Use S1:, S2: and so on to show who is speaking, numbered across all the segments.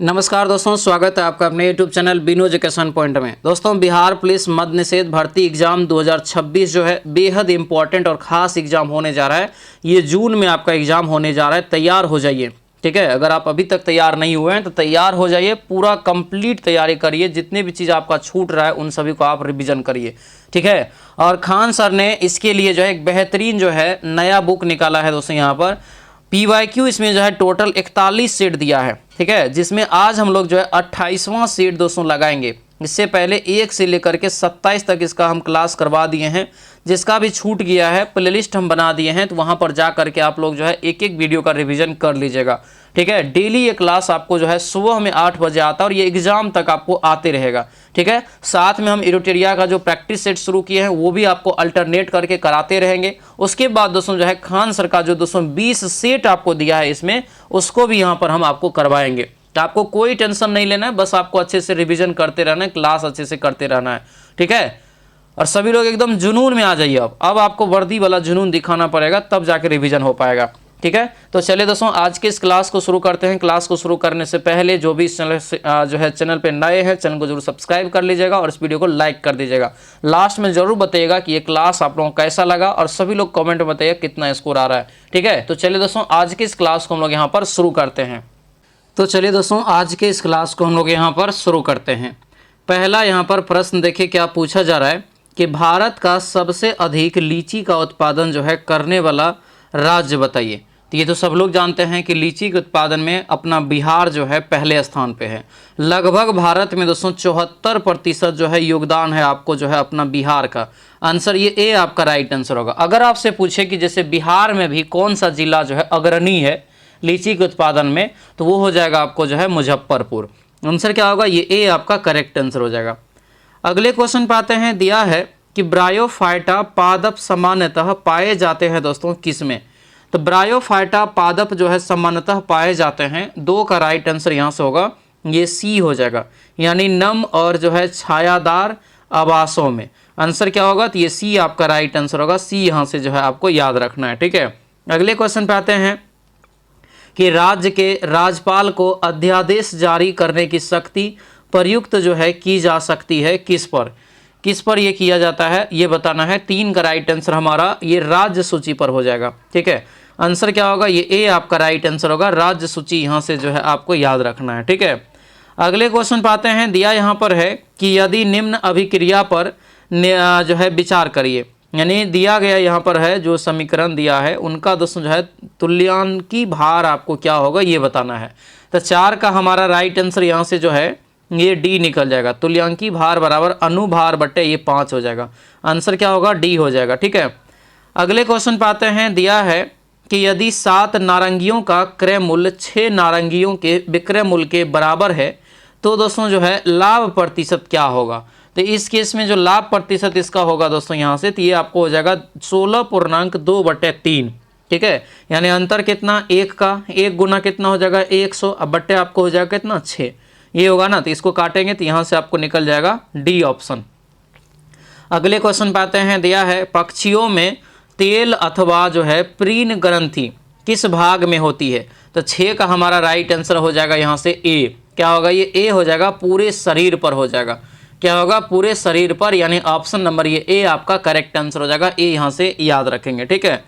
S1: नमस्कार दोस्तों, स्वागत है आपका अपने YouTube channel Bino education point में। दोस्तों, बिहार पुलिस मद्य निषेध भर्ती एग्जाम 2026 जो है बेहद इंपॉर्टेंट और ख़ास एग्जाम होने जा रहा है। ये जून में आपका एग्जाम होने जा रहा है। तैयार हो जाइए, ठीक है। अगर आप अभी तक तैयार नहीं हुए हैं तो तैयार हो जाइए, पूरा कंप्लीट तैयारी करिए। जितने भी चीज़ आपका छूट रहा है उन सभी को आप रिविजन करिए, ठीक है। और खान सर ने इसके लिए जो है एक बेहतरीन जो है नया बुक निकाला है दोस्तों। यहाँ पर PYQ इसमें जो है टोटल 41 सेट दिया है, ठीक है, जिसमें आज हम लोग जो है 28वां सेट दोस्तों लगाएंगे। इससे पहले 1 से लेकर के 27 तक इसका हम क्लास करवा दिए हैं। जिसका भी छूट गया है प्लेलिस्ट हम बना दिए हैं, तो वहाँ पर जा करके आप लोग जो है एक एक वीडियो का रिवीजन कर लीजिएगा, ठीक है। डेली ये क्लास आपको जो है सुबह में 8 बजे आता है और ये एग्जाम तक आपको आते रहेगा, ठीक है। साथ में हम एरोटेरिया का जो प्रैक्टिस सेट शुरू किए हैं वो भी आपको अल्टरनेट करके कराते रहेंगे। उसके बाद दोस्तों जो है खान सर का जो दोस्तों 20 सेट आपको दिया है इसमें, उसको भी यहाँ पर हम आपको करवाएंगे। तो आपको कोई टेंशन नहीं लेना है, बस आपको अच्छे से रिवीजन करते रहना है, क्लास अच्छे से करते रहना है, ठीक है। और सभी लोग एकदम जुनून में आ जाइए। अब आपको वर्दी वाला जुनून दिखाना पड़ेगा, तब जाके रिवीजन हो पाएगा, ठीक है। तो चलिए दोस्तों, आज के इस क्लास को शुरू करते हैं। क्लास को शुरू करने से पहले जो भी इस चैनल से जो है चैनल पे नए हैं, चैनल को जरूर सब्सक्राइब कर लीजिएगा और इस वीडियो को लाइक कर दीजिएगा। लास्ट में जरूर बताइएगा कि ये क्लास आप लोगों को कैसा लगा और सभी लोग कमेंट में बताइए कितना स्कोर आ रहा है, ठीक है। तो चलिए दोस्तों, आज के इस क्लास को हम लोग यहाँ पर शुरू करते हैं। तो चलिए दोस्तों, आज के इस क्लास को हम लोग यहाँ पर शुरू करते हैं। पहला यहाँ पर प्रश्न देखिए क्या पूछा जा रहा है कि भारत का सबसे अधिक लीची का उत्पादन जो है करने वाला राज्य बताइए। तो ये तो सब लोग जानते हैं कि लीची के उत्पादन में अपना बिहार जो है पहले स्थान पे है। लगभग भारत में दोस्तों 74% जो है योगदान है आपको जो है अपना बिहार का। आंसर ये ए आपका राइट आंसर होगा। अगर आपसे पूछे कि जैसे बिहार में भी कौन सा जिला जो है अग्रणी है लीची के उत्पादन में, तो वो हो जाएगा आपको जो है मुजफ्फरपुर। आंसर क्या होगा, ये ए आपका करेक्ट आंसर हो जाएगा। अगले क्वेश्चन पे आते हैं। दिया है कि ब्रायोफाइटा पादप सामान्यतः पाए जाते हैं दोस्तों किस में। तो ब्रायोफाइटा पादप जो है सामान्यतः पाए जाते हैं, 2 का राइट आंसर यहाँ से होगा, ये सी हो जाएगा, यानी नम और जो है छायादार आवासों में। आंसर क्या होगा, तो ये सी आपका राइट आंसर होगा। सी यहाँ से जो है आपको याद रखना है, ठीक है। अगले क्वेश्चन पे आते हैं कि राज्य के राज्यपाल को अध्यादेश जारी करने की शक्ति प्रयुक्त जो है की जा सकती है किस पर ये किया जाता है, ये बताना है। 3 का राइट आंसर हमारा ये राज्य सूची पर हो जाएगा, ठीक है। आंसर क्या होगा, ये ए आपका राइट आंसर होगा। राज्य सूची यहाँ से जो है आपको याद रखना है, ठीक है। अगले क्वेश्चन पाते हैं। दिया यहाँ पर है कि यदि निम्न अभिक्रिया पर जो है विचार करिए, यानी दिया गया यहाँ पर है जो समीकरण दिया है उनका दोस्तों जो है तुल्यांकी भार आपको क्या होगा ये बताना है। तो 4 का हमारा राइट आंसर यहाँ से जो है ये डी निकल जाएगा। तुल्यांकी भार बराबर अनुभार बट्टे ये 5 हो जाएगा। आंसर क्या होगा, डी हो जाएगा, ठीक है। अगले क्वेश्चन पाते हैं। दिया है कि यदि 7 नारंगियों का क्रय मूल्य 6 नारंगियों के विक्रय मूल्य के बराबर है तो दोस्तों जो है लाभ प्रतिशत क्या होगा। तो इस केस में जो लाभ प्रतिशत इसका होगा दोस्तों यहाँ से, तो ये आपको हो जाएगा 16.2/3, ठीक है। यानी अंतर कितना, 1 का 1 गुना कितना हो जाएगा 100, अब बट्टे आपको हो जाएगा कितना 6, ये होगा ना। तो इसको काटेंगे तो यहाँ से आपको निकल जाएगा डी ऑप्शन। अगले क्वेश्चन पाते हैं। दिया है पक्षियों में तेल अथवा जो है प्रीन ग्रंथि किस भाग में होती है। तो 6 का हमारा राइट आंसर हो जाएगा यहाँ से ए। क्या होगा, ये ए हो जाएगा, पूरे शरीर पर हो जाएगा। क्या होगा, पूरे शरीर पर, यानी ऑप्शन नंबर ये ए आपका करेक्ट आंसर हो जाएगा। ए यहाँ से याद रखेंगे, ठीक है।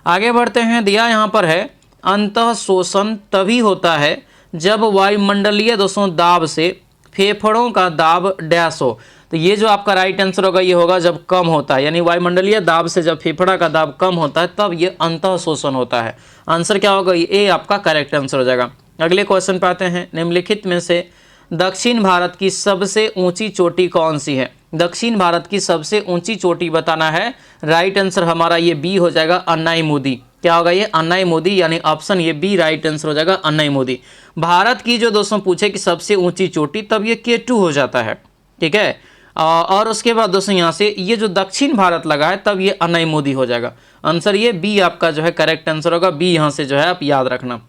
S1: आगे बढ़ते हैं। दिया यहाँ पर है अंतः शोषण तभी होता है जब वायुमंडलीय दोस्तों दाब से फेफड़ों का दाब डैश हो। तो ये जो आपका राइट आंसर होगा ये होगा जब कम होता है, यानी वायुमंडलीय दाब से जब फेफड़ा का दाब कम होता है तब ये अंतः शोषण होता है। आंसर क्या होगा, ये ए आपका करेक्ट आंसर हो जाएगा। अगले क्वेश्चन पे आते हैं। निम्नलिखित में से दक्षिण भारत की सबसे ऊंची चोटी कौन सी है। दक्षिण भारत की सबसे ऊंची चोटी बताना है। राइट आंसर हमारा ये बी हो जाएगा, अन्नाईमोदी। क्या होगा, ये अन्नाईमोदी, यानी ऑप्शन ये बी राइट आंसर हो जाएगा, अन्नाईमोदी। भारत की जो दोस्तों पूछे कि सबसे ऊंची चोटी, तब ये K2 हो जाता है, ठीक है। और उसके बाद दोस्तों यहाँ से ये जो दक्षिण भारत लगा है तब ये अन्नाईमोदी हो जाएगा। आंसर ये बी आपका जो है करेक्ट आंसर होगा। बी यहाँ से जो है आप याद रखना।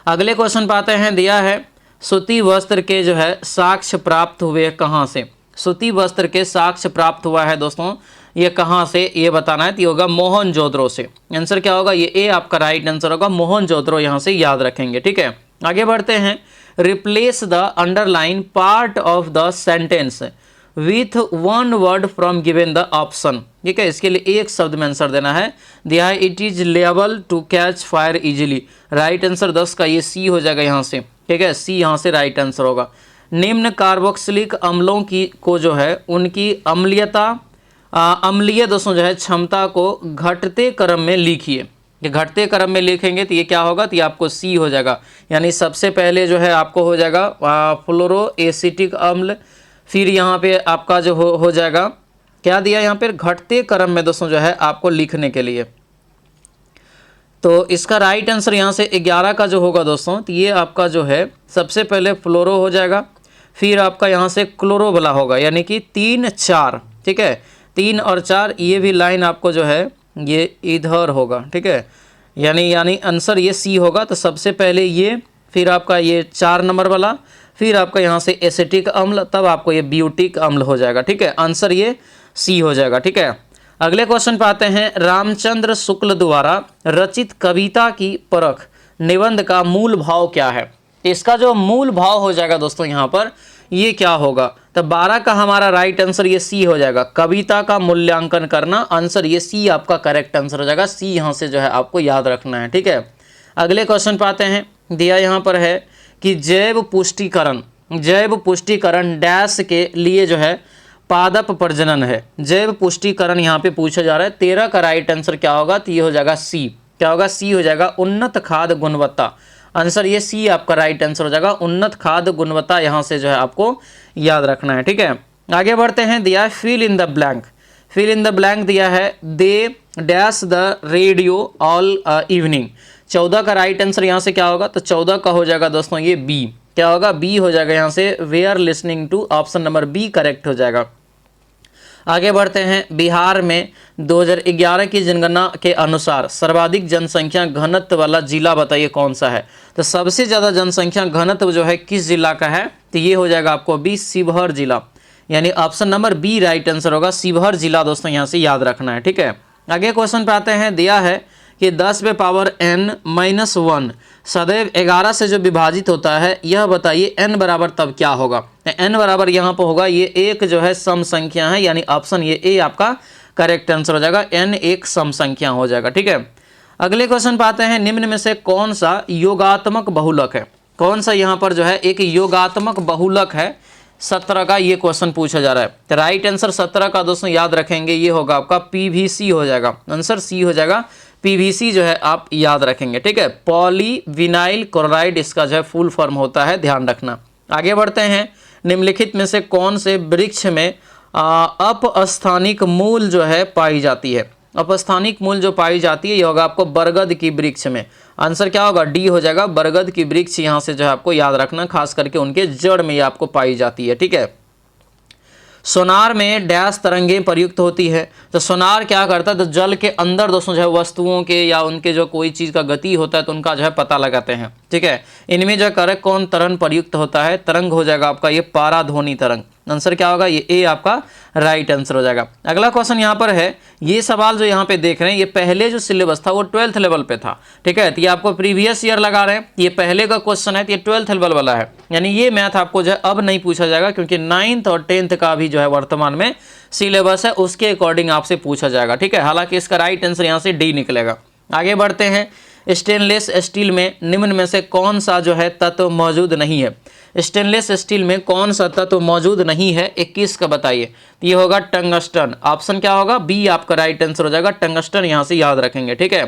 S1: अगले क्वेश्चन पाते हैं। दिया है सूती वस्त्र के जो है साक्ष्य प्राप्त हुए कहाँ से। सूती वस्त्र के साक्ष्य प्राप्त हुआ है दोस्तों ये कहाँ से, ये बताना है। तो ये होगा मोहनजोदड़ो से। आंसर क्या होगा, ये ए आपका राइट आंसर होगा, मोहनजोदड़ो यहाँ से याद रखेंगे, ठीक है। आगे बढ़ते हैं। Replace the underline part of the sentence with one word from given the option. ठीक है, इसके लिए एक शब्द में आंसर देना है। दिया है it is liable to catch fire easily. Right answer 10 का ये सी हो जाएगा यहाँ से। ठीक है, सी यहाँ से राइट आंसर होगा। निम्न कार्बोक्सिलिक अम्लों की को जो है उनकी अम्लीय दोस्तों जो है क्षमता को घटते क्रम में लिखिए। ये घटते क्रम में लिखेंगे तो ये क्या होगा, तो ये आपको सी हो जाएगा। यानी सबसे पहले जो है आपको हो जाएगा फ्लोरो एसिटिक अम्ल, फिर यहाँ पे आपका जो हो जाएगा क्या दिया यहाँ पे घटते क्रम में दोस्तों जो है आपको लिखने के लिए। तो इसका राइट आंसर यहाँ से 11 का जो होगा दोस्तों, तो ये आपका जो है सबसे पहले फ्लोरो हो जाएगा, फिर आपका यहाँ से क्लोरो वाला होगा, यानी कि 3 4। ठीक है, 3 और 4 ये भी लाइन आपको जो है ये इधर होगा। ठीक है, यानी आंसर ये सी होगा। तो सबसे पहले ये, फिर आपका ये 4 नंबर वाला, फिर आपका यहाँ से एसिटिक अम्ल, तब आपको ये ब्यूटिक अम्ल हो जाएगा। ठीक है, आंसर ये सी हो जाएगा। ठीक है, अगले क्वेश्चन पे आते हैं। रामचंद्र शुक्ल द्वारा रचित कविता की परख निबंध का मूल भाव क्या है? इसका जो मूल भाव हो जाएगा दोस्तों यहाँ पर ये क्या होगा, तो 12 का हमारा राइट आंसर ये सी हो जाएगा। कविता का मूल्यांकन करना, आंसर ये सी आपका करेक्ट आंसर हो जाएगा। सी यहाँ से जो है आपको याद रखना है। ठीक है, अगले क्वेश्चन पे आते हैं। दिया यहाँ पर है कि जैव पुष्टिकरण डैश के लिए जो है पादप प्रजनन है। जैव पुष्टिकरण यहाँ पे पूछा जा रहा है। 13 का राइट आंसर क्या होगा, तो ये हो जाएगा सी। क्या होगा, सी हो जाएगा उन्नत खाद्य गुणवत्ता। आंसर ये सी आपका राइट आंसर हो जाएगा। उन्नत खाद्य गुणवत्ता यहाँ से जो है आपको याद रखना है। ठीक है, आगे बढ़ते हैं। दिया है fill in the blank. Fill in the blank दिया है they dash the radio all evening. 14 का राइट आंसर यहाँ से क्या होगा, तो 14 का हो जाएगा दोस्तों ये बी। क्या होगा, बी हो जाएगा यहाँ से we are listening to. Option number B correct हो जाएगा। आगे बढ़ते हैं। बिहार में 2011 की जनगणना के अनुसार सर्वाधिक जनसंख्या घनत्व वाला जिला बताइए कौन सा है? तो सबसे ज़्यादा जनसंख्या घनत्व जो है किस जिला का है, तो ये हो जाएगा आपको बी शिवहर जिला। यानी option number B right answer होगा। शिवहर जिला दोस्तों यहाँ से याद रखना है। ठीक है, आगे क्वेश्चन पे आते हैं। दिया है कि 10 पे पावर n-1 सदैव 11 से जो विभाजित होता है, यह बताइए n बराबर तब क्या होगा? n बराबर यहाँ पर होगा ये एक जो है सम संख्या है, यानी ऑप्शन ये ए आपका करेक्ट आंसर हो जाएगा। n एक सम संख्या हो जाएगा। ठीक है, अगले क्वेश्चन पे आते हैं। निम्न में से कौन सा योगात्मक बहुलक है? कौन सा यहाँ पर जो है एक योगात्मक बहुलक है? 17 का ये क्वेश्चन पूछा जा रहा है। तो राइट आंसर 17 का दोस्तों याद रखेंगे ये होगा आपका पीवीसी हो जाएगा। आंसर सी हो जाएगा, पीवीसी जो है आप याद रखेंगे। ठीक है, पॉलीविनाइल क्लोराइड इसका जो है फुल फॉर्म होता है, ध्यान रखना। आगे बढ़ते हैं। निम्नलिखित में से कौन से वृक्ष में अपस्थानिक मूल जो है पाई जाती है? अपस्थानिक मूल जो पाई जाती है ये होगा आपको बरगद की वृक्ष में। आंसर क्या होगा, डी हो जाएगा। बरगद की वृक्ष यहाँ से जो है आपको याद रखना, खास करके उनके जड़ में ये आपको पाई जाती है। ठीक है, सोनार में डैश तरंगें प्रयुक्त होती है। तो सोनार क्या करता है, तो जल के अंदर दोस्तों जो है वस्तुओं के या उनके जो कोई चीज़ का गति होता है तो उनका जो है पता लगाते हैं। ठीक है, इनमें जो करेक्ट कौन तरंग प्रयुक्त होता है? तरंग हो जाएगा आपका ये पाराध्वनि तरंग। आंसर क्या होगा, ये ए आपका राइट आंसर हो जाएगा। अगला क्वेश्चन यहाँ पर है। ये सवाल जो यहाँ पे देख रहे हैं ये पहले जो सिलेबस था वो 12th लेवल पे था। ठीक है, तो ये आपको प्रीवियस ईयर लगा रहे हैं। ये पहले का क्वेश्चन है, तो ये 12th लेवल वाला है। यानी ये मैथ आपको जो है अब नहीं पूछा जाएगा, क्योंकि 9th और 10th का भी जो है वर्तमान में सिलेबस है, उसके अकॉर्डिंग आपसे पूछा जाएगा। ठीक है, हालांकि इसका राइट आंसर यहाँ से डी निकलेगा। आगे बढ़ते हैं। स्टेनलेस स्टील में निम्न में से कौन सा जो है तत्व मौजूद नहीं है? स्टेनलेस स्टील में कौन सा तत्व मौजूद नहीं है 21 का बताइए? ये होगा टंगस्टन। ऑप्शन क्या होगा, बी आपका राइट आंसर हो जाएगा। टंगस्टन यहाँ से याद रखेंगे। ठीक है,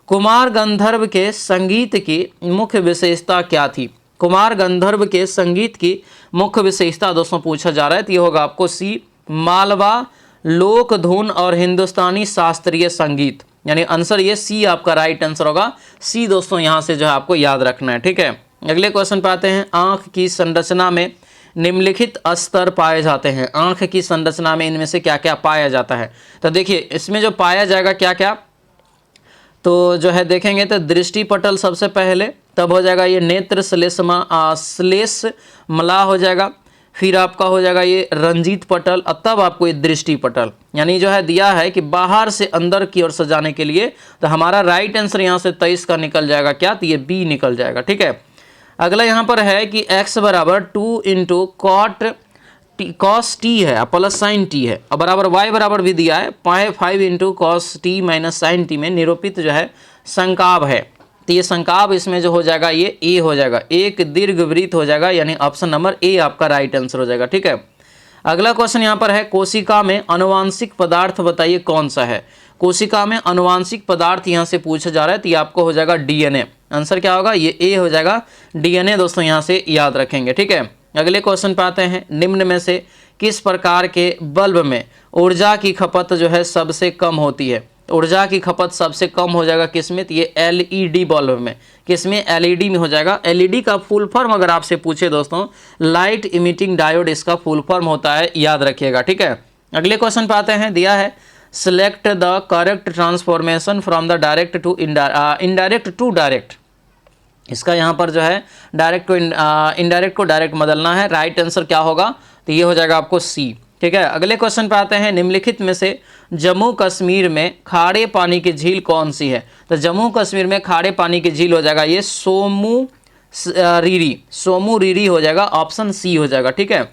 S1: कुमार गंधर्व के संगीत की मुख्य विशेषता क्या थी? कुमार गंधर्व के संगीत की मुख्य विशेषता दोस्तों पूछा जा रहा है, तो ये होगा आपको सी मालवा लोक धुन और हिंदुस्तानी शास्त्रीय संगीत। यानी आंसर ये सी आपका राइट आंसर होगा। सी दोस्तों यहाँ से जो है आपको याद रखना है। ठीक है, अगले क्वेश्चन पे आते हैं। आंख की संरचना में निम्नलिखित स्तर पाए जाते हैं। आंख की संरचना में इनमें से क्या क्या पाया जाता है? तो देखिए इसमें जो पाया जाएगा क्या क्या, तो जो है देखेंगे तो दृष्टि पटल सबसे पहले, तब हो जाएगा ये नेत्र श्लेष मला हो जाएगा, फिर आपका हो जाएगा ये रंजीत पटल, और तब आपको ये दृष्टि पटल। यानी जो है दिया है कि बाहर से अंदर की ओर सजाने के लिए, तो हमारा राइट आंसर यहाँ से 23 का निकल जाएगा क्या, तो ये बी निकल जाएगा। ठीक है, अगला यहाँ पर है कि x बराबर 2 इंटू कॉस टी है प्लस साइन टी है और बराबर y बराबर भी दिया है 5 into cos t minus sine t में निरूपित जो है संकाव है। तो ये संकाव इसमें जो हो जाएगा ये ए हो जाएगा, एक दीर्घवृत्त हो जाएगा, यानी ऑप्शन नंबर ए आपका राइट आंसर हो जाएगा। ठीक है, अगला क्वेश्चन यहाँ पर है कोशिका में अनुवांशिक पदार्थ बताइए कौन सा है। कोशिका में अनुवांशिक पदार्थ यहाँ से पूछा जा रहा है तो ये आपको हो जाएगा डीएनए। आंसर क्या होगा, ये ए हो जाएगा डीएनए। दोस्तों यहाँ से याद रखेंगे। ठीक है, अगले क्वेश्चन पे आते हैं। निम्न में से किस प्रकार के बल्ब में ऊर्जा की खपत जो है सबसे कम होती है। ऊर्जा की खपत सबसे कम हो जाएगा किसमें, तो ये एलईडी बल्ब में। किसमें, एलईडी में हो जाएगा। एलईडी का फुल फॉर्म अगर आपसे पूछे दोस्तों, लाइट इमिटिंग डायोड इसका फुल फॉर्म होता है, याद रखिएगा। ठीक है, अगले क्वेश्चन पे आते हैं। दिया है select the correct transformation from the direct to indirect to direct. इसका यहाँ पर जो है डायरेक्ट टू इनडायरेक्ट को डायरेक्ट बदलना है। राइट आंसर क्या होगा, तो ये हो जाएगा आपको सी। ठीक है, अगले क्वेश्चन पे आते हैं। निम्नलिखित में से जम्मू कश्मीर में खारे पानी की झील कौन सी है। तो जम्मू कश्मीर में खारे पानी की झील हो जाएगा ये सोमू रीरी हो जाएगा, ऑप्शन सी हो जाएगा। ठीक है,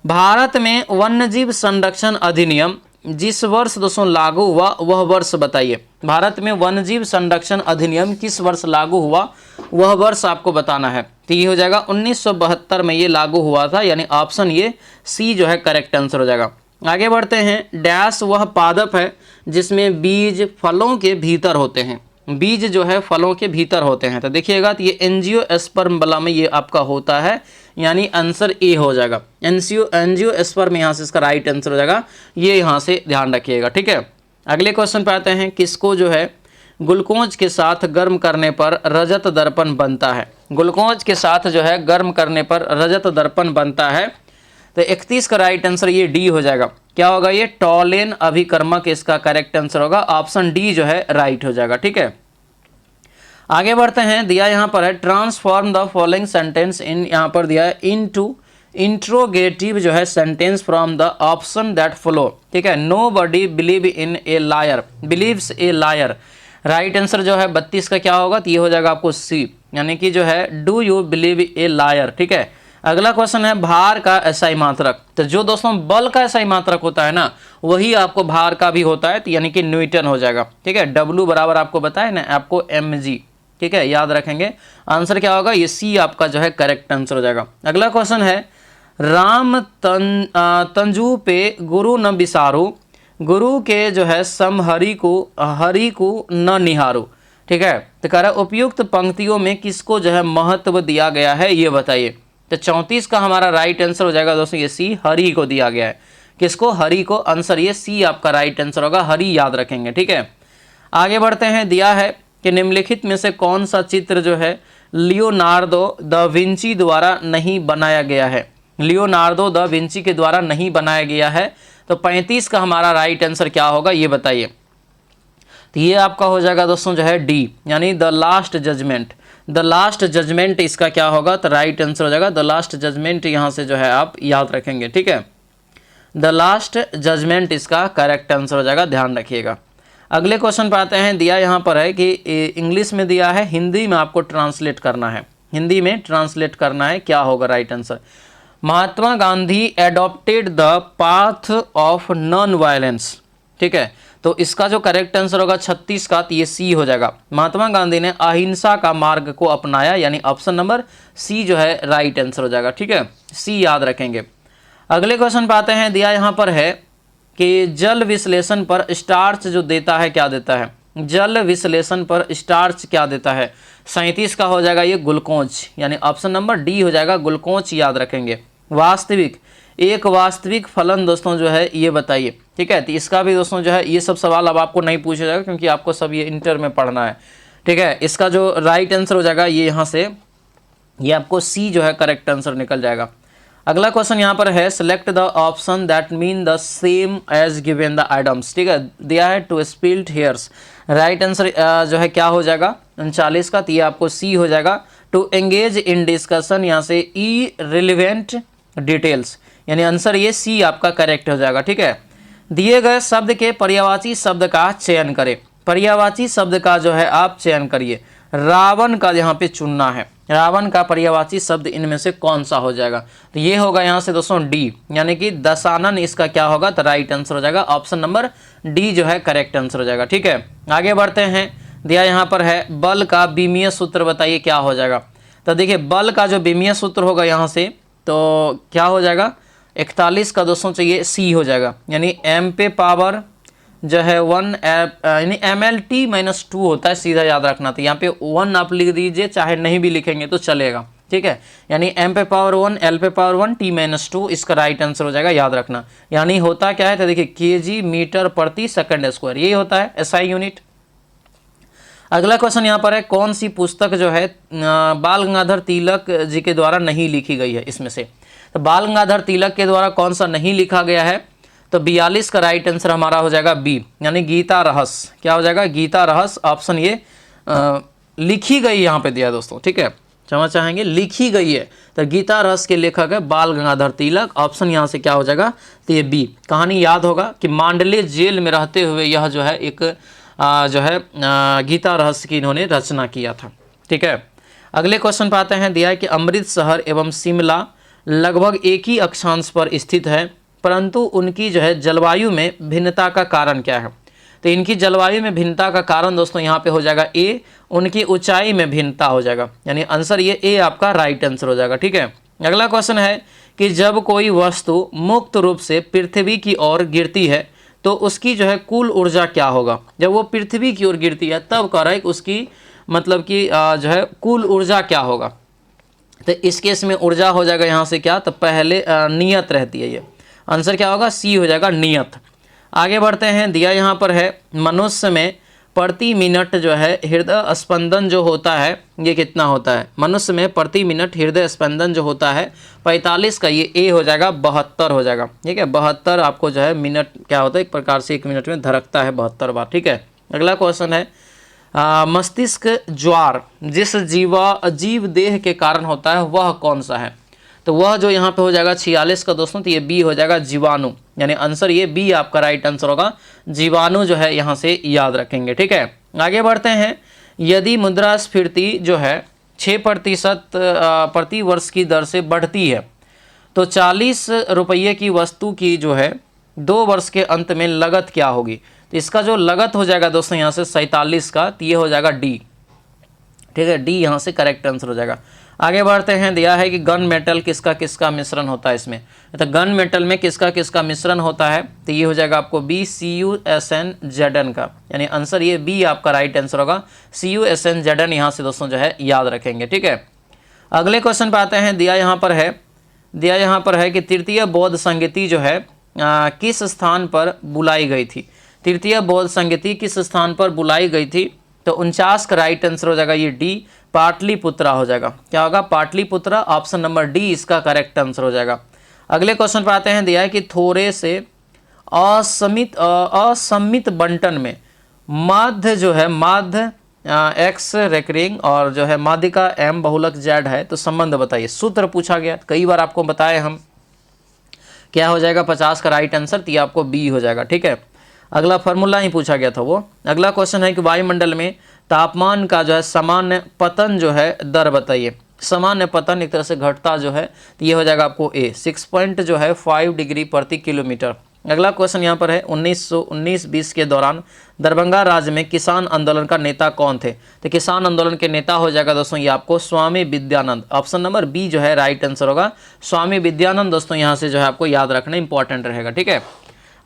S1: भारत में वन्यजीव संरक्षण अधिनियम जिस वर्ष दोस्तों लागू हुआ वह वर्ष बताइए। भारत में वन्यजीव संरक्षण अधिनियम किस वर्ष लागू हुआ वह वर्ष आपको बताना है। तो ये हो जाएगा 1972 में ये लागू हुआ था, यानी ऑप्शन ये सी जो है करेक्ट आंसर हो जाएगा। आगे बढ़ते हैं। डैश वह पादप है जिसमें बीज फलों के भीतर होते हैं। बीज जो है फलों के भीतर होते हैं। तो देखिएगा, तो ये एंजियोस्पर्म वाला में ये आपका होता है, यानी आंसर ए हो जाएगा। एंजियोस्पर्म यहाँ से इसका राइट आंसर हो जाएगा, ये यहाँ से ध्यान रखिएगा। ठीक है, अगले क्वेश्चन पे आते हैं। किसको जो है ग्लूकोज के साथ गर्म करने पर रजत दर्पण बनता है। ग्लूकोज के साथ जो है गर्म करने पर रजत दर्पण बनता है। तो 31 का राइट आंसर ये डी हो जाएगा। क्या होगा, ये टॉलेन अभिकर्मक इसका करेक्ट आंसर होगा, ऑप्शन डी जो है राइट हो जाएगा। ठीक है, आगे बढ़ते हैं। दिया यहाँ पर है transform the following sentence in, यहाँ पर दिया है इनटू इंट्रोगेटिव जो है sentence from the option that follow. ठीक है, nobody believe in a liar, believes a liar. Right answer जो है 32 का क्या होगा, तो ये हो जाएगा आपको सी, यानी कि जो है do you believe A lawyer. ठीक है, अगला क्वेश्चन है भार का एसआई मात्रक। तो जो दोस्तों बल का एसआई मात्रक होता है ना, वही आपको भार का भी होता है, तो यानी कि न्यूटन हो जाएगा। ठीक है, डब्ल्यू बराबर आपको बताए ना आपको mg। ठीक है, याद रखेंगे। आंसर क्या होगा, ये सी आपका जो है करेक्ट आंसर हो जाएगा। अगला क्वेश्चन है राम तंजू पे गुरु न बिसारू, गुरु के जो है सम हरि को न निहारो। ठीक है, तो कह रहा है उपयुक्त पंक्तियों में किसको जो है महत्व दिया गया है ये बताइए। तो 34 का हमारा राइट आंसर हो जाएगा दोस्तों ये सी, हरि को दिया गया है। किसको, हरि को। आंसर ये सी आपका राइट आंसर होगा, हरि याद रखेंगे। ठीक है, आगे बढ़ते हैं। दिया है कि निम्नलिखित में से कौन सा चित्र जो है लियोनार्दो दा विंची द्वारा नहीं बनाया गया है। लियोनार्दो दा विंची के द्वारा नहीं बनाया गया है। तो 35 का हमारा राइट आंसर क्या होगा ये बताइए। तो ये आपका हो जाएगा दोस्तों जो है डी, यानी the last judgment. The last judgment इसका क्या होगा, तो राइट आंसर हो जाएगा द लास्ट जजमेंट। यहाँ से जो है आप याद रखेंगे। ठीक है, द लास्ट जजमेंट इसका करेक्ट आंसर हो जाएगा, ध्यान रखिएगा। अगले क्वेश्चन पर आते हैं। दिया यहाँ पर है कि इंग्लिश में दिया है, हिंदी में आपको ट्रांसलेट करना है। हिंदी में ट्रांसलेट करना है, क्या होगा right answer. Mahatma Gandhi adopted the path of non violence. ठीक है, तो इसका जो करेक्ट आंसर होगा 36 का, तो ये सी हो जाएगा। महात्मा गांधी ने अहिंसा का मार्ग को अपनाया, यानी ऑप्शन नंबर सी जो है राइट आंसर हो जाएगा। ठीक है, सी याद रखेंगे। अगले क्वेश्चन पे आते हैं। दिया यहाँ पर है कि जल विश्लेषण पर स्टार्च जो देता है क्या देता है। जल विश्लेषण पर स्टार्च क्या देता है। 37 का हो जाएगा ये ग्लूकोज, यानी ऑप्शन नंबर डी हो जाएगा ग्लूकोज, याद रखेंगे। वास्तविक, एक वास्तविक फलन दोस्तों जो है ये बताइए। ठीक है, तो इसका भी दोस्तों जो है ये सब सवाल अब आपको नहीं पूछा जाएगा, क्योंकि आपको सब ये इंटर में पढ़ना है। ठीक है, इसका जो राइट आंसर हो जाएगा ये यहाँ से, ये आपको सी जो है करेक्ट आंसर निकल जाएगा। अगला क्वेश्चन यहाँ पर है select the option that mean the same as given the items. ठीक है, दिया है to split hairs. Right answer जो है क्या हो जाएगा 39 का, तो ये आपको सी हो जाएगा। टू एंगेज इन डिस्कशन, यहाँ से इररिलेवेंट डिटेल्स, यानी आंसर ये सी आपका करेक्ट हो जाएगा। ठीक है, दिए गए शब्द के पर्यायवाची शब्द का चयन करें। पर्यायवाची शब्द का जो है आप चयन करिए। रावण का यहाँ पे चुनना है। रावण का पर्यायवाची शब्द इनमें से कौन सा हो जाएगा? तो ये होगा यहाँ से दोस्तों डी, यानी कि दशानन इसका क्या होगा? तो राइट आंसर हो जाएगा, ऑप्शन नंबर डी जो है करेक्ट आंसर हो जाएगा। ठीक है, आगे बढ़ते हैं। दिया यहाँ पर है बल का विमीय सूत्र बताइए क्या हो जाएगा? तो देखिए बल का जो विमीय सूत्र होगा यहाँ से तो क्या हो जाएगा? 41 का दोस्तों चाहिए सी हो जाएगा, यानी एम पे पावर जो है 1 यानी MLT-2 होता है, सीधा याद रखना। तो यहाँ पे 1 आप लिख दीजिए, चाहे नहीं भी लिखेंगे तो चलेगा। ठीक है, यानी m पे पावर 1 l पे पावर 1 t-2 इसका राइट आंसर हो जाएगा, याद रखना। यानी होता क्या है? तो देखिए kg मीटर प्रति सेकंड स्क्वायर, यही होता है SI यूनिट। अगला क्वेश्चन यहाँ पर है कौन सी पुस्तक जो है बाल गंगाधर तिलक जी के द्वारा नहीं लिखी गई है इसमें से? तो बाल गंगाधर तिलक के द्वारा कौन सा नहीं लिखा गया है? तो 42 का राइट आंसर हमारा हो जाएगा बी, यानी गीता रहस्य। क्या हो जाएगा? गीता रहस्य, ऑप्शन ये लिखी गई यहाँ पे दिया दोस्तों। ठीक है, क्षमा चाहेंगे, लिखी गई है। तो गीता रहस्य के लेखक है बाल गंगाधर तिलक, ऑप्शन यहाँ से क्या हो जाएगा? तो ये बी। कहानी याद होगा कि मांडले जेल में रहते हुए यह जो है एक जो है गीता रहस्य की इन्होंने रचना किया था। ठीक है, अगले क्वेश्चन पे आते हैं। दिया है कि अमृतसर एवं शिमला लगभग एक ही अक्षांश पर स्थित है, परंतु उनकी जो है जलवायु में भिन्नता का कारण क्या है? तो इनकी जलवायु में भिन्नता का कारण दोस्तों यहाँ पे हो जाएगा ए, उनकी ऊंचाई में भिन्नता हो जाएगा, यानी आंसर ये ए आपका राइट आंसर हो जाएगा। ठीक है, अगला क्वेश्चन है कि जब कोई वस्तु मुक्त रूप से पृथ्वी की ओर गिरती है तो उसकी जो है कुल ऊर्जा क्या होगा? जब वो पृथ्वी की ओर गिरती है तब कह रहा है कि उसकी मतलब कि जो है कुल ऊर्जा क्या होगा? तो इस केस में ऊर्जा हो जाएगा यहाँ से क्या? तो पहले नियत रहती है, ये आंसर क्या होगा? सी हो जाएगा, नियत। आगे बढ़ते हैं। दिया यहाँ पर है मनुष्य में प्रति मिनट जो है हृदय स्पंदन जो होता है ये कितना होता है? मनुष्य में प्रति मिनट हृदय स्पंदन जो होता है 45 का, ये ए हो जाएगा, 72 हो जाएगा। ठीक है, 72 आपको जो है मिनट क्या होता है? एक प्रकार से 1 मिनट में धड़कता है 72 बार। ठीक है, अगला क्वेश्चन है मस्तिष्क ज्वार जिस जीव देह के कारण होता है वह कौन सा है? तो वह जो यहाँ पे हो जाएगा 46 का दोस्तों, तो ये बी हो जाएगा, जीवाणु, यानी आंसर ये बी आपका राइट आंसर होगा, जीवाणु जो है यहाँ से याद रखेंगे। ठीक है, आगे बढ़ते हैं। यदि मुद्रास्फीति जो है 6% प्रति वर्ष की दर से बढ़ती है तो 40 रुपये की वस्तु की जो है 2 वर्ष के अंत में लागत क्या होगी? तो इसका जो लागत हो जाएगा दोस्तों यहाँ से 47 का, तो ये हो जाएगा डी। ठीक है, डी यहाँ से करेक्ट आंसर हो जाएगा। आगे बढ़ते हैं। दिया है कि गन मेटल किसका किसका मिश्रण होता है इसमें? तो गन मेटल में किसका किसका मिश्रण होता है? तो ये हो जाएगा आपको बी, CuSnZn का, यानी आंसर ये बी आपका राइट आंसर होगा, CuSnZn यहाँ से दोस्तों जो है याद रखेंगे। ठीक है, अगले क्वेश्चन पे आते हैं। दिया यहाँ पर है कि तृतीय बौद्ध संगीति जो है किस स्थान पर बुलाई गई थी? तृतीय बौद्ध संगीति किस स्थान पर बुलाई गई थी? तो 49 का राइट आंसर हो जाएगा ये डी, पाटलिपुत्रा हो जाएगा। क्या होगा? पाटलिपुत्रा, ऑप्शन नंबर डी इसका करेक्ट आंसर हो जाएगा। अगले क्वेश्चन पर आते हैं। दिया है कि थोड़े से असमित बंटन में माध्य जो है माध्य एक्स रेकरिंग और जो है माध्यिका एम बहुलक जेड है, तो संबंध बताइए। सूत्र पूछा गया, कई बार आपको बताए हम। क्या हो जाएगा? 50 का राइट आंसर, तो ये आपको बी हो जाएगा। ठीक है, अगला फार्मूला ही पूछा गया था वो। अगला क्वेश्चन है कि वायुमंडल में तापमान का जो है सामान्य पतन जो है दर बताइए। सामान्य पतन एक तरह से घटता जो है, तो ये हो जाएगा आपको ए, 6.5 डिग्री प्रति किलोमीटर। अगला क्वेश्चन यहाँ पर है 1919-20 के दौरान दरभंगा राज्य में किसान आंदोलन का नेता कौन थे? तो किसान आंदोलन के नेता हो जाएगा दोस्तों ये आपको स्वामी विद्यानंद, ऑप्शन नंबर बी जो है राइट आंसर होगा, स्वामी विद्यानंद। दोस्तों यहाँ से जो है आपको याद रखना इंपॉर्टेंट रहेगा। ठीक है,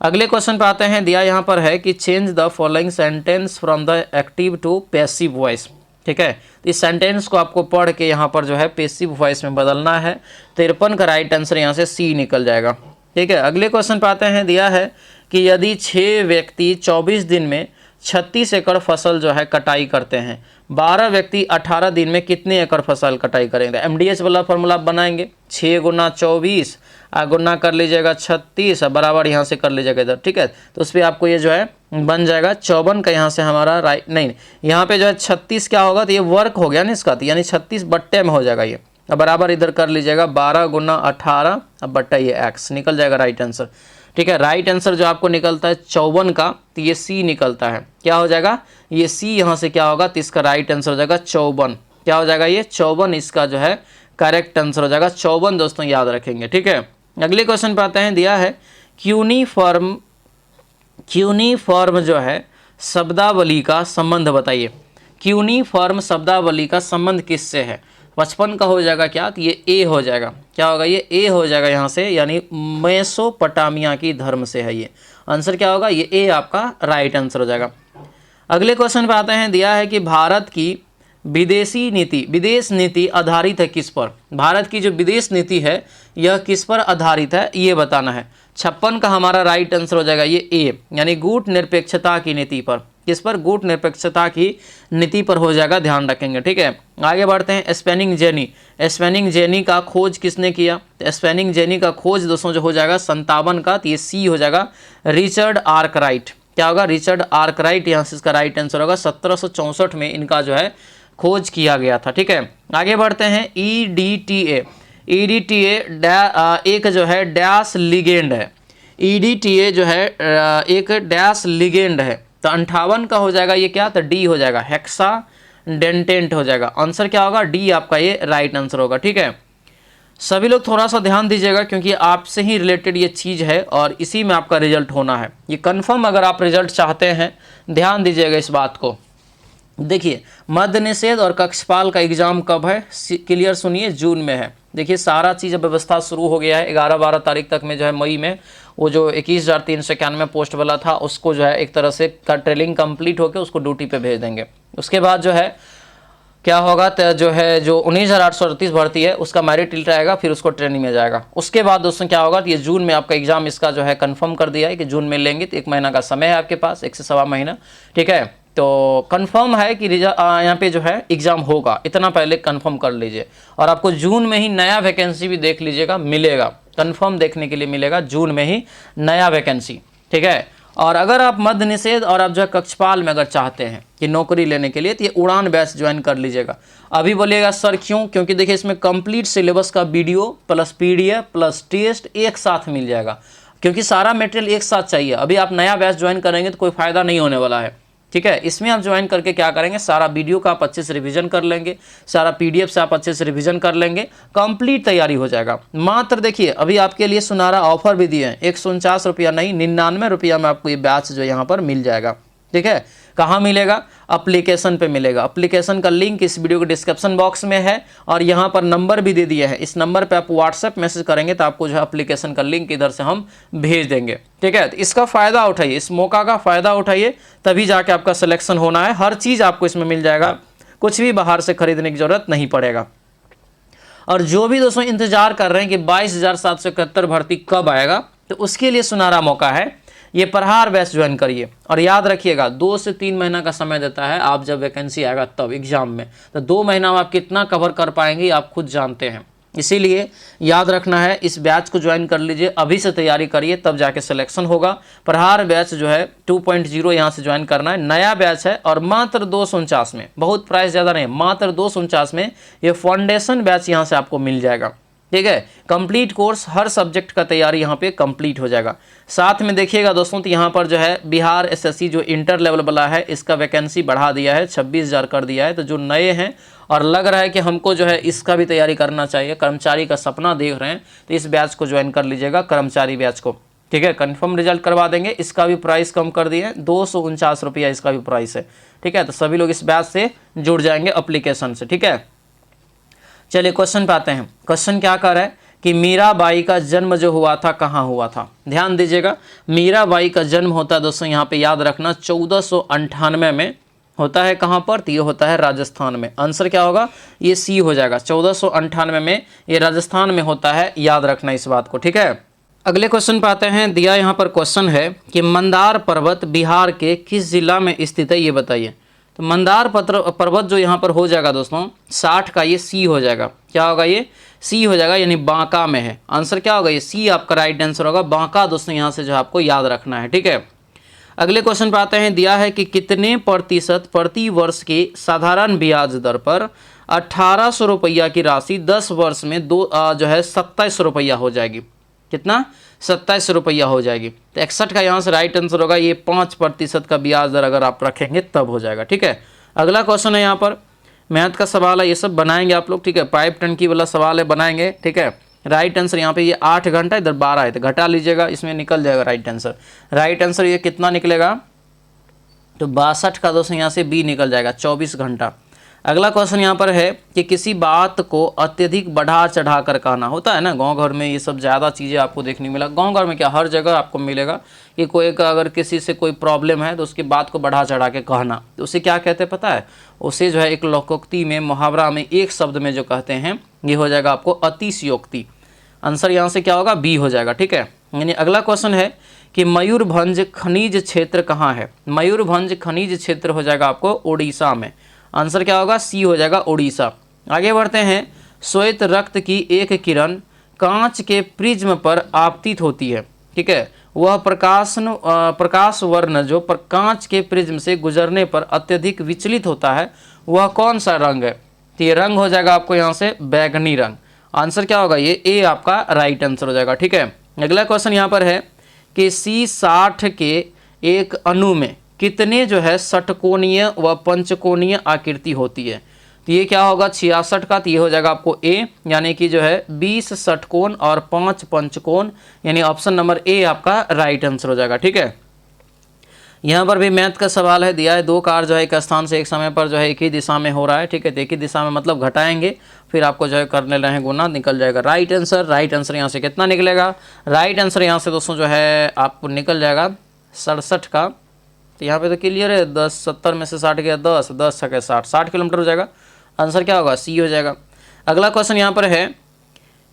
S1: अगले क्वेश्चन पे आते हैं। दिया यहाँ पर है कि change the following sentence from the active to passive voice. ठीक है, तो इस सेंटेंस को आपको पढ़ के यहाँ पर जो है पैसिव वॉइस में बदलना है। 53 का राइट आंसर यहाँ से सी निकल जाएगा। ठीक है, अगले क्वेश्चन पे आते हैं। दिया है कि यदि 6 व्यक्ति 24 दिन में 36 एकड़ फसल जो है कटाई करते हैं, 12 व्यक्ति 18 दिन में कितने एकड़ फसल कटाई करेंगे? MDH वाला फॉर्मूला बनाएंगे, 6 गुना 24 गुना कर लीजिएगा 36 बराबर यहाँ से कर लीजिएगा इधर। ठीक है, तो उस पर आपको ये जो है बन जाएगा 54 का, यहाँ से हमारा राइट नहीं, यहाँ पे जो है 36 क्या होगा? तो ये वर्क हो गया ना इसका, तो यानी 36 बट्टे में हो जाएगा ये, अब बराबर इधर कर लीजिएगा 12 गुना 18 अब बट्टा ये x निकल जाएगा राइट आंसर। ठीक है, राइट आंसर जो आपको निकलता है 54 का, तो ये सी निकलता है। क्या हो जाएगा? ये सी यहाँ से क्या होगा? तो इसका राइट आंसर हो जाएगा 54। क्या हो जाएगा ये 54 इसका जो है करेक्ट आंसर हो जाएगा। 54 दोस्तों याद रखेंगे, ठीक है। अगले क्वेश्चन पे आते हैं, दिया है क्यूनिफॉर्म जो है शब्दावली का संबंध बताइए। क्यूनिफॉर्म शब्दावली का संबंध किससे है? 55 का हो जाएगा क्या, तो ये ए हो जाएगा। क्या होगा, ये ए हो जाएगा यहाँ से, यानी मेसोपोटामिया की धर्म से है ये। आंसर क्या होगा, ये ए आपका राइट आंसर हो जाएगा। अगले क्वेश्चन पे आते हैं, दिया है कि भारत की विदेश नीति आधारित है किस पर? भारत की जो विदेश नीति है यह किस पर आधारित है, ये बताना है। 56 का हमारा राइट आंसर हो जाएगा ये ए, यानी गुट निरपेक्षता की नीति पर। किस पर? गुट निरपेक्षता की नीति पर हो जाएगा, ध्यान रखेंगे, ठीक है। आगे बढ़ते हैं, स्पेनिंग जेनी का खोज किसने किया? तो स्पेनिंग जेनी का खोज दोस्तों जो हो जाएगा 57 का, तो ये सी हो जाएगा, रिचर्ड आर्कराइट। क्या होगा, रिचर्ड आर्कराइट यहाँ से इसका राइट आंसर होगा। 1764 में इनका जो है खोज किया गया था, ठीक है। आगे बढ़ते हैं, EDTA एक जो है डैश लिगेंड है। EDTA जो है एक डैश लिगेंड है, तो 58 का हो जाएगा ये क्या, तो डी हो जाएगा, हेक्सा डेंटेंट हो जाएगा। आंसर क्या होगा, डी आपका ये राइट आंसर होगा, ठीक है। सभी लोग थोड़ा सा ध्यान दीजिएगा, क्योंकि आपसे ही रिलेटेड ये चीज़ है और इसी में आपका रिजल्ट होना है। ये कंफर्म अगर आप रिजल्ट चाहते हैं, ध्यान दीजिएगा इस बात को। देखिए, मद्य निषेध और कक्षपाल का एग्जाम कब है, क्लियर सुनिए, जून में है। देखिए सारा चीज़ व्यवस्था शुरू हो गया है। 11-12 तारीख तक में जो है मई में वो जो 21,391 पोस्ट वाला था उसको जो है एक तरह से ट्रेनिंग कंप्लीट होकर उसको ड्यूटी पे भेज देंगे। उसके बाद जो है क्या होगा, तो जो है जो 19,838 भर्ती है उसका मेरिट लिस्ट आएगा, फिर उसको ट्रेनिंग में जाएगा। उसके बाद दोस्तों क्या होगा, तो ये जून में आपका एग्जाम इसका जो है कंफर्म कर दिया है कि जून में लेंगे। तो 1 महीना का समय है आपके पास, 1 से सवा महीना, ठीक है। तो कंफर्म है कि यहाँ पे जो है एग्जाम होगा, इतना पहले कंफर्म कर लीजिए। और आपको जून में ही नया वैकेंसी भी देख लीजिएगा, मिलेगा, कंफर्म देखने के लिए मिलेगा जून में ही नया वैकेंसी, ठीक है। और अगर आप मद्य निषेध और आप जो है कक्षपाल में अगर चाहते हैं कि नौकरी लेने के लिए, तो ये उड़ान बैच ज्वाइन कर लीजिएगा। अभी बोलिएगा सर क्यों, क्योंकि देखिए इसमें कंप्लीट सिलेबस का video plus PDF plus test एक साथ मिल जाएगा, क्योंकि सारा मटेरियल एक साथ चाहिए। अभी आप नया बैच ज्वाइन करेंगे तो कोई फ़ायदा नहीं होने वाला है, ठीक है। इसमें आप ज्वाइन करके क्या करेंगे, सारा वीडियो का आप अच्छे से रिवीजन कर लेंगे, सारा PDF से आप अच्छे से रिवीजन कर लेंगे, कंप्लीट तैयारी हो जाएगा। मात्र देखिए अभी आपके लिए सुनारा ऑफर भी दिए हैं, 149 रुपया नहीं 99 रुपया में आपको ये बैच जो यहाँ पर मिल जाएगा, ठीक है। कहाँ मिलेगा, एप्लीकेशन पे मिलेगा। एप्लीकेशन का लिंक इस वीडियो के डिस्क्रिप्शन बॉक्स में है और यहाँ पर नंबर भी दे दिए हैं। इस नंबर पे आप व्हाट्सएप मैसेज करेंगे तो आपको जो है एप्लीकेशन का लिंक इधर से हम भेज देंगे, ठीक है। तो इसका फ़ायदा उठाइए, इस मौका का फ़ायदा उठाइए, तभी जाके आपका सिलेक्शन होना है। हर चीज़ आपको इसमें मिल जाएगा, कुछ भी बाहर से खरीदने की ज़रूरत नहीं पड़ेगा। और जो भी दोस्तों इंतजार कर रहे हैं कि 22,771 भर्ती कब आएगा, तो उसके लिए सुनहरा मौका है, ये प्रहार बैच ज्वाइन करिए। और याद रखिएगा 2 से 3 महीना का समय देता है, आप जब वैकेंसी आएगा तब एग्जाम में, तो 2 महीना में आप कितना कवर कर पाएंगे आप खुद जानते हैं। इसीलिए याद रखना है, इस बैच को ज्वाइन कर लीजिए, अभी से तैयारी करिए, तब जाके सिलेक्शन होगा। प्रहार बैच जो है 2.0 यहाँ से ज्वाइन करना है, नया बैच है और मात्र 249 में, बहुत प्राइस ज़्यादा नहीं, मात्र 249 में ये फाउंडेशन बैच यहाँ से आपको मिल जाएगा, ठीक है। कंप्लीट कोर्स, हर सब्जेक्ट का तैयारी यहाँ पे कंप्लीट हो जाएगा। साथ में देखिएगा दोस्तों, तो यहाँ पर जो है बिहार SSC जो इंटर लेवल वाला है इसका वैकेंसी बढ़ा दिया है, 26,000 कर दिया है। तो जो नए हैं और लग रहा है कि हमको जो है इसका भी तैयारी करना चाहिए, कर्मचारी का सपना देख रहे हैं, तो इस बैच को ज्वाइन कर लीजिएगा, कर्मचारी बैच को, ठीक है। कन्फर्म रिजल्ट करवा देंगे, इसका भी प्राइस कम कर दिए हैं, 249 रुपया इसका भी प्राइस है, ठीक है। तो सभी लोग इस बैच से जुड़ जाएंगे एप्लीकेशन से, ठीक है। चलिए क्वेश्चन पे आते हैं। क्वेश्चन क्या कर रहा है कि मीराबाई का जन्म जो हुआ था कहाँ हुआ था, ध्यान दीजिएगा। मीराबाई का जन्म होता है दोस्तों, यहाँ पे याद रखना 1498 में होता है। कहाँ पर, तो ये होता है राजस्थान में। आंसर क्या होगा, ये सी हो जाएगा, 1498 में ये राजस्थान में होता है, याद रखना इस बात को, ठीक है। अगले क्वेश्चन पे आते हैं। दिया यहाँ पर क्वेश्चन है कि मंदार पर्वत बिहार के किस जिला में स्थित है, ये बताइए। तो मंदार पर्वत जो यहाँ पर हो जाएगा दोस्तों 60 का, ये सी हो जाएगा। क्या होगा, ये सी हो जाएगा, यानी बांका में है। आंसर क्या होगा, ये सी आपका राइट आंसर होगा। बांका दोस्तों यहाँ से जो आपको याद रखना है, ठीक है। अगले क्वेश्चन पे आते हैं। दिया है कि कितने प्रतिशत प्रति वर्ष के साधारण ब्याज दर पर 1800 रुपया की राशि 10 वर्ष में जो है 27 रुपया हो जाएगी। कितना, 27 रुपया हो जाएगी। तो 61 का यहाँ से राइट आंसर होगा। ये 5% का ब्याज दर अगर आप रखेंगे तब हो जाएगा, ठीक है। अगला क्वेश्चन है यहाँ पर, मैथ का सवाल है, ये सब बनाएंगे आप लोग, ठीक है। पाइप टंकी वाला सवाल है, बनाएंगे, ठीक है। राइट आंसर यहाँ पे ये 8 घंटा, इधर 12 है, तो घटा लीजिएगा, इसमें निकल जाएगा राइट आंसर। राइट आंसर ये कितना निकलेगा, तो 62 का दोस्तों यहाँ से बी निकल जाएगा, 24 घंटा। अगला क्वेश्चन यहाँ पर है कि किसी बात को अत्यधिक बढ़ा चढ़ा कर कहना। होता है ना गांव घर में ये सब ज़्यादा चीज़ें आपको देखने मिला, गांव घर में क्या हर जगह आपको मिलेगा कि कोई का अगर किसी से कोई प्रॉब्लम है तो उसकी बात को बढ़ा चढ़ा के कहना, तो उसे क्या कहते हैं पता है, उसे जो है एक लोकोक्ति में, मुहावरा में, एक शब्द में जो कहते हैं, ये हो जाएगा आपको अतिशयोक्ति। आंसर यहाँ से क्या होगा, बी हो जाएगा, ठीक है। यानी अगला क्वेश्चन है कि मयूरभंज खनिज क्षेत्र कहाँ है। मयूरभंज खनिज क्षेत्र हो जाएगा आपको उड़ीसा में। आंसर क्या होगा, सी हो जाएगा, उड़ीसा। आगे बढ़ते हैं। श्वेत रक्त की एक किरण कांच के प्रिज्म पर आपतित होती है, ठीक है। वह प्रकाश वर्ण जो कांच के प्रिज्म से गुजरने पर अत्यधिक विचलित होता है, वह कौन सा रंग है। तो ये रंग हो जाएगा आपको यहाँ से बैगनी रंग। आंसर क्या होगा, ये ए आपका राइट आंसर हो जाएगा, ठीक है। अगला क्वेश्चन यहाँ पर है कि C60 के एक अणु में कितने जो है षटकोणीय व पंचकोणीय आकृति होती है। तो ये क्या होगा, 66 का, तो ये हो जाएगा आपको ए, यानी कि जो है 20 षटकोण और 5 पंचकोण, यानी ऑप्शन नंबर ए आपका राइट आंसर हो जाएगा, ठीक है। यहाँ पर भी मैथ का सवाल है, दिया है 2 कार जो है एक स्थान से एक समय पर जो है एक ही दिशा में हो रहा है, ठीक है। तो एक ही दिशा में मतलब घटाएंगे, फिर आपको जो है करने रहे गुना, निकल जाएगा राइट आंसर। राइट आंसर यहाँ से कितना निकलेगा, राइट आंसर यहाँ से दोस्तों जो है आपको निकल जाएगा 67 का। तो यहाँ पे तो क्लियर है, 10 70 में से 60 गया 10, 10 छके 60 किलोमीटर हो जाएगा। आंसर क्या होगा, सी हो जाएगा। अगला क्वेश्चन यहाँ पर है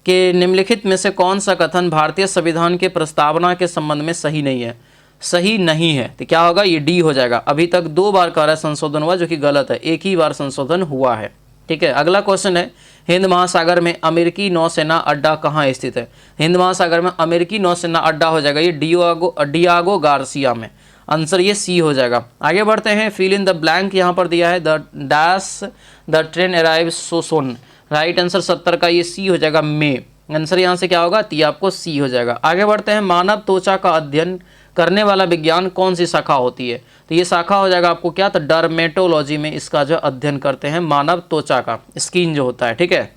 S1: कि निम्नलिखित में से कौन सा कथन भारतीय संविधान के प्रस्तावना के संबंध में सही नहीं है। सही नहीं है तो क्या होगा, ये डी हो जाएगा। अभी तक 2 बार कह रहा है संशोधन हुआ, जो कि गलत है, एक ही बार संशोधन हुआ है, ठीक है। अगला क्वेश्चन है, हिंद महासागर में अमेरिकी नौसेना अड्डा कहाँ स्थित है। हिंद महासागर में अमेरिकी नौसेना अड्डा हो जाएगा ये डियागो गार्सिया में। आंसर ये सी हो जाएगा। आगे बढ़ते हैं। फिल इन द ब्लैंक यहाँ पर दिया है, the dash the train arrive so soon. Right answer 70 का ये सी हो जाएगा, मे। आंसर यहाँ से क्या होगा, तो ये आपको सी हो जाएगा। आगे बढ़ते हैं। मानव त्वचा का अध्ययन करने वाला विज्ञान कौन सी शाखा होती है। तो ये शाखा हो जाएगा आपको क्या, तो डर्मेटोलॉजी में इसका जो अध्ययन करते हैं मानव त्वचा का, स्किन जो होता है, ठीक है।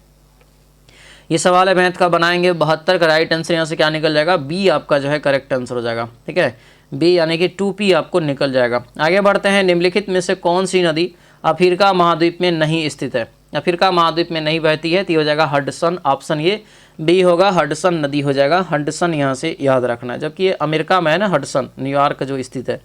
S1: ये सवाल है मैथ का, बनाएंगे। 72 का राइट आंसर यहाँ से क्या निकल जाएगा, बी आपका जो है करेक्ट आंसर हो जाएगा, ठीक है। बी यानी कि 2P आपको निकल जाएगा। आगे बढ़ते हैं। निम्नलिखित में से कौन सी नदी अफ्रीका महाद्वीप में नहीं स्थित है। अफ्रीका महाद्वीप में नहीं बहती है, तो ये हो जाएगा हडसन। ऑप्शन ये बी होगा, हडसन नदी हो जाएगा। हडसन यहाँ से याद रखना है, जबकि ये अमेरिका में है ना, हडसन न्यूयॉर्क जो स्थित है।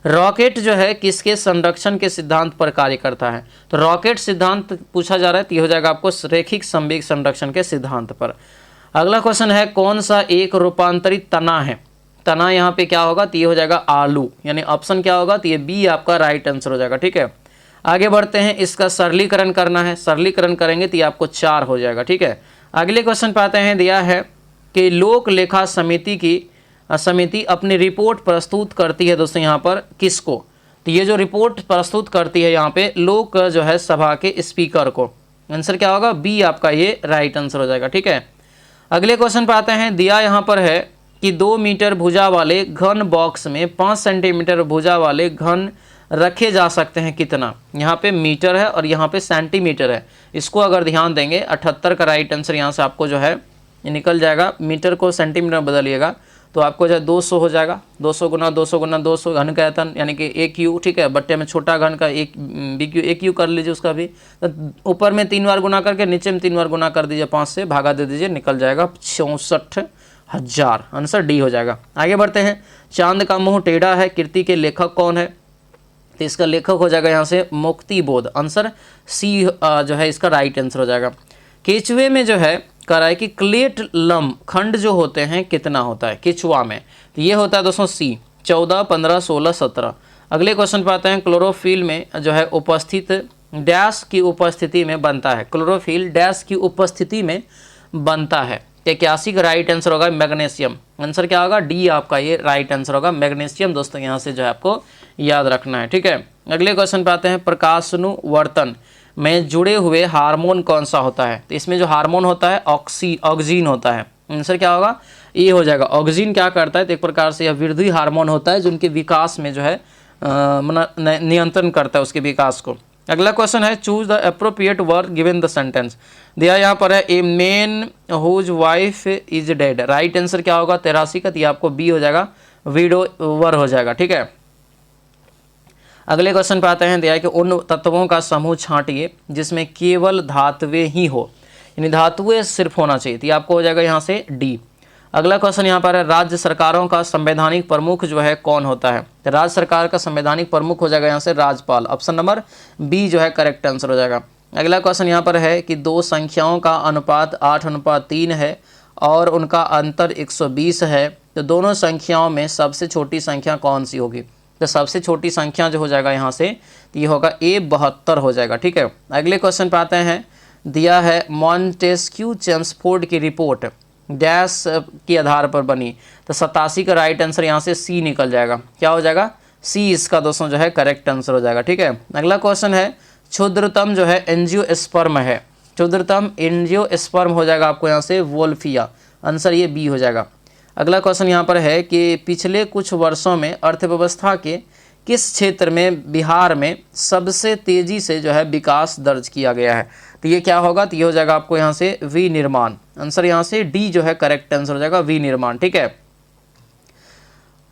S1: रॉकेट जो है किसके संरक्षण के सिद्धांत पर कार्य करता है। तो रॉकेट सिद्धांत पूछा जा रहा है, तो ये हो जाएगा आपको रैखिक संवेग संरक्षण के सिद्धांत पर। अगला क्वेश्चन है, कौन सा एक रूपांतरित तना है। तना यहाँ पे क्या होगा, तो ये हो जाएगा आलू, यानी ऑप्शन क्या होगा, तो ये बी आपका राइट आंसर हो जाएगा, ठीक है। आगे बढ़ते हैं। इसका सरलीकरण करना है, सरलीकरण करेंगे तो ये आपको 4 हो जाएगा, ठीक है। अगले क्वेश्चन पे आते हैं। दिया है कि लोक लेखा समिति अपनी रिपोर्ट प्रस्तुत करती है दोस्तों यहाँ पर किसको। तो ये जो रिपोर्ट प्रस्तुत करती है यहाँ पे लोक जो है सभा के स्पीकर को। आंसर क्या होगा, बी आपका ये राइट आंसर हो जाएगा, ठीक है। अगले क्वेश्चन पे आते हैं। दिया यहाँ पर है कि 2 मीटर भुजा वाले घन बॉक्स में 5 सेंटीमीटर भुजा वाले घन रखे जा सकते हैं कितना। यहाँ पे मीटर है और यहाँ पे सेंटीमीटर है, इसको अगर ध्यान देंगे 78 का राइट आंसर यहाँ से आपको जो है ये निकल जाएगा। मीटर को सेंटीमीटर में बदलिएगा तो आपको जो है 200 हो जाएगा। 200 गुना 200 गुना 200 घन का आयतन यानी कि एक यू, ठीक है। बट्टे में छोटा घन का एक BQ, एक यू कर लीजिए उसका भी। तो ऊपर में 3 बार गुना करके नीचे में 3 बार गुना कर दीजिए, 5 से भागा दे दीजिए, निकल जाएगा 64,000। आंसर डी हो जाएगा। आगे बढ़ते हैं। चांद का मुँह टेढ़ा है कृति के लेखक कौन है। तो इसका लेखक हो जाएगा यहाँ से मुक्ति बोध। आंसर सी जो है इसका राइट आंसर हो जाएगा। केचुए में जो है कह रहा है कि क्लेट लम खंड जो होते हैं कितना होता है केचुआ में। तो ये होता है दोस्तों सी 14, 15, 16, 17। अगले क्वेश्चन पे आते हैं। क्लोरोफिल में जो है उपस्थित डैश की उपस्थिति में बनता है। क्लोरोफिल डैश की उपस्थिति में बनता है। 81 का राइट आंसर होगा मैग्नीशियम। आंसर क्या होगा, डी आपका ये राइट आंसर होगा मैग्नीशियम। दोस्तों यहाँ से जो है आपको याद रखना है, ठीक है। अगले क्वेश्चन पे आते हैं। प्रकाशानुवर्तन में जुड़े हुए हार्मोन कौन सा होता है। तो इसमें जो हार्मोन होता है ऑक्सीन होता है। आंसर क्या होगा, ये हो जाएगा। ऑक्सीन क्या करता है, तो एक प्रकार से यह वृद्धि हार्मोन होता है जो उनके विकास में जो है नियंत्रण करता है उसके विकास को। अगला क्वेश्चन है choose the appropriate word given the sentence. दिया यहाँ पर है a man whose wife is dead. Right answer क्या होगा 83 का, ये आपको बी हो जाएगा, विडोवर हो जाएगा। ठीक है, अगले क्वेश्चन पे आते हैं। दिया है कि उन तत्वों का समूह छांटिए जिसमें केवल धातुएं ही हो, यानी धातुएं सिर्फ होना चाहिए, तो ये आपको हो जाएगा यहाँ से डी। अगला क्वेश्चन यहाँ पर है राज्य सरकारों का संवैधानिक प्रमुख जो है कौन होता है। तो राज्य सरकार का संवैधानिक प्रमुख हो जाएगा यहाँ से राज्यपाल। ऑप्शन नंबर बी जो है करेक्ट आंसर हो जाएगा। अगला क्वेश्चन यहाँ पर है कि दो संख्याओं का अनुपात 8:3 है और उनका अंतर 120 है, तो दोनों संख्याओं में सबसे छोटी संख्या कौन सी होगी। तो सबसे छोटी संख्या जो हो जाएगा यहाँ से, तो ये होगा ए 72 हो जाएगा। ठीक है, अगले क्वेश्चन पे आते हैं। दिया है मॉन्टेस्क्यू चेम्सफोर्ड की रिपोर्ट डैश के आधार पर बनी, तो 87 का राइट आंसर यहाँ से सी निकल जाएगा। क्या हो जाएगा, सी इसका दोस्तों जो है करेक्ट आंसर हो जाएगा। ठीक है, अगला क्वेश्चन है क्षुद्रतम जो है एंजियोस्पर्म है, क्षुद्रतम एंजियोस्पर्म हो जाएगा आपको यहाँ से वोल्फिया। आंसर ये बी हो जाएगा। अगला क्वेश्चन यहाँ पर है कि पिछले कुछ वर्षों में अर्थव्यवस्था के किस क्षेत्र में बिहार में सबसे तेजी से जो है विकास दर्ज किया गया है, तो ये क्या होगा, तो ये हो जाएगा आपको यहाँ से विनिर्माण। आंसर यहाँ से डी जो है करेक्ट आंसर हो जाएगा, विनिर्माण। ठीक है,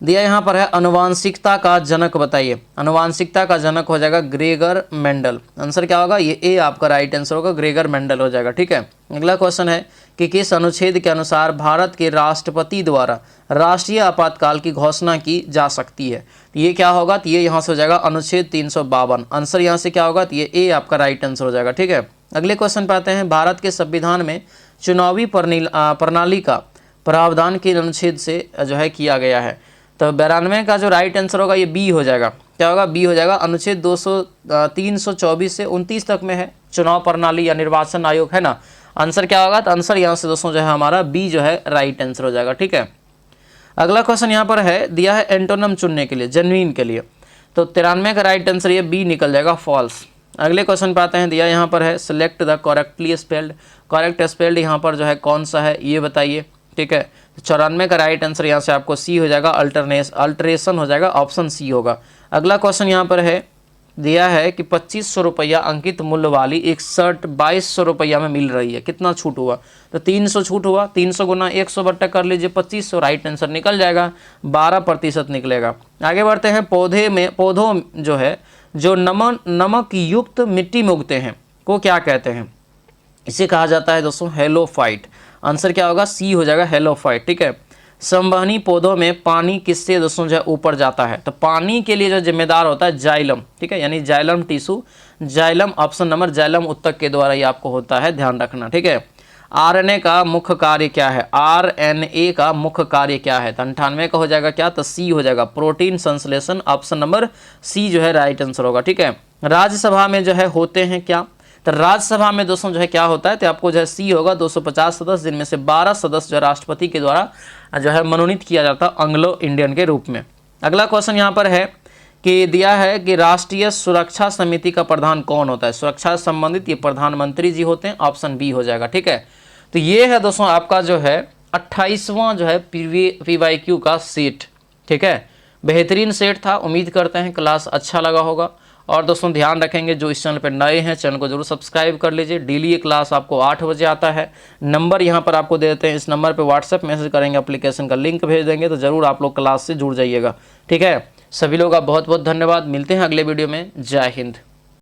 S1: दिया यहाँ पर है अनुवांशिकता का जनक बताइए। अनुवांशिकता का जनक हो जाएगा ग्रेगर मेंडल। आंसर क्या होगा, ये ए आपका राइट आंसर होगा, ग्रेगर मेंडल हो जाएगा। ठीक है, अगला क्वेश्चन है कि किस अनुच्छेद के अनुसार भारत के राष्ट्रपति द्वारा राष्ट्रीय आपातकाल की घोषणा की जा सकती है। तो ये क्या होगा, तो ये यहाँ से हो जाएगा अनुच्छेद 352। आंसर यहाँ से क्या होगा, तो ये ए आपका राइट आंसर हो जाएगा। ठीक है, अगले क्वेश्चन पे आते हैं। भारत के संविधान में चुनावी प्रणाली का प्रावधान के अनुच्छेद से जो है किया गया है, तो 92 का जो राइट आंसर होगा ये बी हो जाएगा। क्या होगा, बी हो जाएगा। अनुच्छेद 324 से 29 तक में है चुनाव प्रणाली या निर्वाचन आयोग है ना। आंसर क्या होगा, तो आंसर यहाँ से दोस्तों जो है हमारा बी जो है राइट आंसर हो जाएगा। ठीक है, अगला क्वेश्चन यहाँ पर है। दिया है एंटोनम चुनने के लिए, जेन्युइन के लिए, तो 93 का राइट आंसर ये बी निकल जाएगा, फॉल्स। अगले क्वेश्चन पे आते हैं। दिया यहाँ पर है select the correctly spelled, correct spelled यहाँ पर जो है कौन सा है ये बताइए। ठीक है, 94 का राइट आंसर यहाँ से आपको सी हो जाएगा, अल्टरेशन हो जाएगा, ऑप्शन सी होगा। अगला क्वेश्चन यहाँ पर है। दिया है कि 2500 रुपया अंकित मूल्य वाली एक शर्ट 2200 रुपया में मिल रही है, कितना छूट हुआ, तो 300 छूट हुआ। 300 गुना 100 बट्टा कर लीजिए 2500, राइट आंसर निकल जाएगा, 12% निकलेगा। आगे बढ़ते हैं। पौधों जो है जो नमक युक्त मिट्टी में उगते हैं को क्या कहते हैं, इसे कहा जाता है दोस्तों हेलोफाइट। आंसर क्या होगा, सी हो जाएगा, हेलोफाइट। ठीक है, संवहनी पौधों में पानी किससे दोस्तों जो है ऊपर जाता है, तो पानी के लिए जो जिम्मेदार होता है जाइलम। ठीक है, यानी xylem tissue, xylem option number xylem उत्तक के द्वारा ये आपको होता है, ध्यान रखना। ठीक है, आरएनए का मुख्य कार्य क्या है, आरएनए का मुख्य कार्य क्या है, तो 98 का हो जाएगा क्या, तो सी हो जाएगा, प्रोटीन संश्लेषण। ऑप्शन नंबर सी जो है राइट आंसर होगा। ठीक है, राज्यसभा में जो है होते हैं क्या, तो राज्यसभा में दोस्तों जो है क्या होता है, तो आपको जो है सी होगा, 250 सदस्य, जिनमें से 12 सदस्य जो है राष्ट्रपति के द्वारा जो है मनोनीत किया जाता है एंग्लो इंडियन के रूप में। अगला क्वेश्चन यहाँ पर है कि दिया है कि राष्ट्रीय सुरक्षा समिति का प्रधान कौन होता है, सुरक्षा से संबंधित ये प्रधानमंत्री जी होते हैं, ऑप्शन बी हो जाएगा। ठीक है, तो ये है दोस्तों आपका जो है 28वां जो है PYQ का सेट। ठीक है, बेहतरीन सेट था, उम्मीद करते हैं क्लास अच्छा लगा होगा। और दोस्तों ध्यान रखेंगे जो इस चैनल पर नए हैं चैनल को जरूर सब्सक्राइब कर लीजिए। डेली ये क्लास आपको 8 बजे आता है। नंबर यहाँ पर आपको दे देते हैं, इस नंबर पे व्हाट्सएप मैसेज करेंगे, एप्लीकेशन का लिंक भेज देंगे, तो ज़रूर आप लोग क्लास से जुड़ जाइएगा। ठीक है, सभी लोग का बहुत बहुत धन्यवाद। मिलते हैं अगले वीडियो में। जय हिंद।